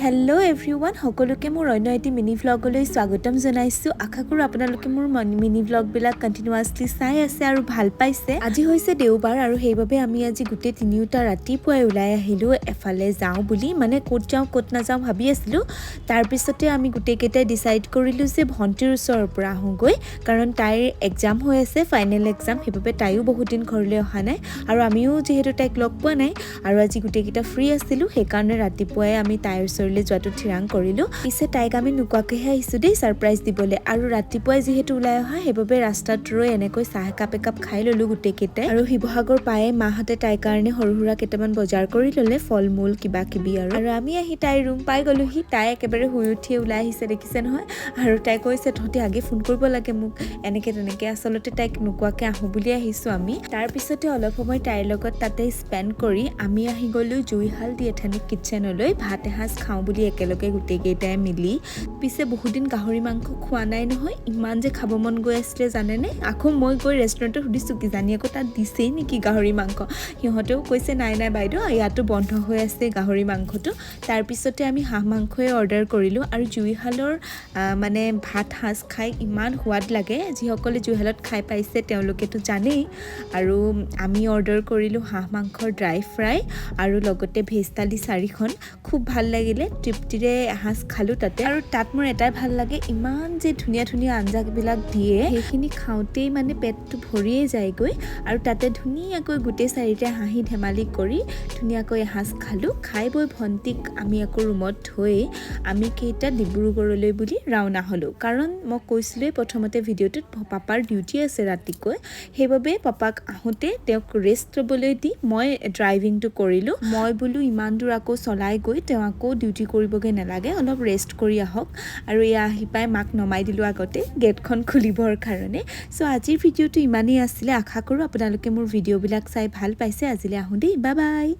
hello everyone সকলোকে মোৰ অন্য এটি মিনি ভ্লগলৈ স্বাগতম জনাইছো আশা কৰো আপোনালোকে মোৰ মিনি ভ্লগ বিলাক কন্টিনিউয়াসলি চাই আছে আৰু ভাল পাইছে আজি হৈছে দেওবাৰ আৰু সেইভাবে আমি আজি গুটে তিনিটা ৰাতিপুৱাই উলাই আহিলো এফালে যাও বুলি মানে কোট যাও কোট না যাও ভাবি আছিলো তাৰ পিছতে আমি গুটে কেইটা ডিসাইড কৰিলো যে ভন্টিৰ ওচৰৰ পৰা আহোগৈ কাৰণ তাইৰ এক্সাম হৈ আছে ফাইনেল এক্সাম সেইভাবে তাইও বহুত দিন ঘৰলৈ অহা নাই আৰু আমিও যেহেতু তাইক লগ পোৱা নাই আৰু আজি গুটে কেইটা ফ্ৰী আছিলো সেই কাৰণে ৰাতিপুৱাই আমি তাইৰ ওচৰলৈ যোৱাটো ঠিৰাং কৰিলো পিছে তাইক আমি নুকুৱাকেহে আহিছো দেই সাৰপ্ৰাইজ দিবলৈ আৰু ৰাতিপুৱাই যেহেতু উলাই অহা সেইভাবে ৰাস্তাত ৰৈ এনেকৈ চাহ একাপ খাই ললো গুটে কেইটা আৰু হিবহাগৰ পায়ে মাহতে তাইৰ কাৰণে হৰুহুৰা কেইটামান বজাৰ কৰি ললে ফলমূল কিবা কিবি আৰু আমি আহি তাইৰ ৰুম পাই গলোহি তাই একেবাৰে শুই উঠি উলাই আহিছে দেখিছে নহয় আৰু তাই কৈছে তহঁতি আগে ফোন কৰিব লাগে মোক এনেকে তেনেকে আসলতে তাইক নুকুৱাকে আহো বুলি আহিছো আমি তাৰ পিছতে অলপ সময় তাইৰ লগত তাতে স্পেন্ড কৰি আমি আহি গলো জুইহাল দি এথানিক কিচেনলৈ ভাত এহাজ খাও বুলি একেলগে গুটে কেইটাই মিলি পিছে বহুত দিন গাহৰি মাংস খোৱা নাই নহয় ইমান যে খাব মন গৈ আছিল জানে নে আকৌ মই গৈ ৰেষ্টুৰেণ্টত সুধিছো কি জানি আকৌ তাত দিছেই নেকি গাহৰি মাংস সিহঁতেও কৈছে নাই নাই বাইদেউ ইয়াতো বন্ধ হৈ আছে গাহৰি মাংসটো তাৰ পিছতে আমি হাঁহ মাংসই অৰ্ডাৰ কৰিলো আৰু জুইহালৰ মানে ভাত হাঁস খাই ইমান সোৱাদ লাগে যিসকলে জুইহালত খাই পাইছে তেওঁলোকেতো জানেই আৰু আমি অৰ্ডাৰ কৰিলো হাঁহ মাংসৰ ড্ৰাই ফ্ৰাই আৰু লগতে ভেজ থালি 4খন খুব ভাল লাগিলে তৃপ্তিৰে হাঁস খালো তাতে আৰু তাত মোৰ এটাই ভাল লাগে ইমান যে ধুনিয়া ধুনিয়া আঞ্জা বিলাক দিয়ে সেইখিনি খাওঁতেই মানে পেটটো ভৰিয়ে যায়গৈ আৰু তাতে ধুনিয়াকৈ গুটে চাৰিটা হাঁহি ধেমালি কৰি ধুনিয়াকৈ হাঁস খালো খাই বৈ ভন্টিক আমি আকৌ ৰুমত থৈ আমি কেইটা ডিব্ৰুগড়লৈ বুলি ৰাওনা হলো কাৰণ মই কৈছিলোই প্ৰথমতে ভিডিঅ'টোত পাপাৰ ডিউটি আছে ৰাতিকৈ সেইভাবে পাপাক আহোতে তেওঁক ৰেষ্ট ল'বলৈ দি মই ড্ৰাইভিংটো কৰিলো মই বোলো ইমান দূৰ আকৌ চলাই গৈ তেওঁ আকৌ ডিউটি কৰিবগে নালাগে অলপ ৰেষ্ট কৰি আহক আৰু ইয়া আহি পাই মাক নমাই দিলো আগতে গেটখন খুলিবৰ কাৰণে সো আজিৰ ভিডিঅ'টো ইমানেই আছিলে আশা কৰো আপোনালোকে মোৰ ভিডিঅ'বিলাক চাই ভাল পাইছে আজিলৈ আহো দেই বাই বাই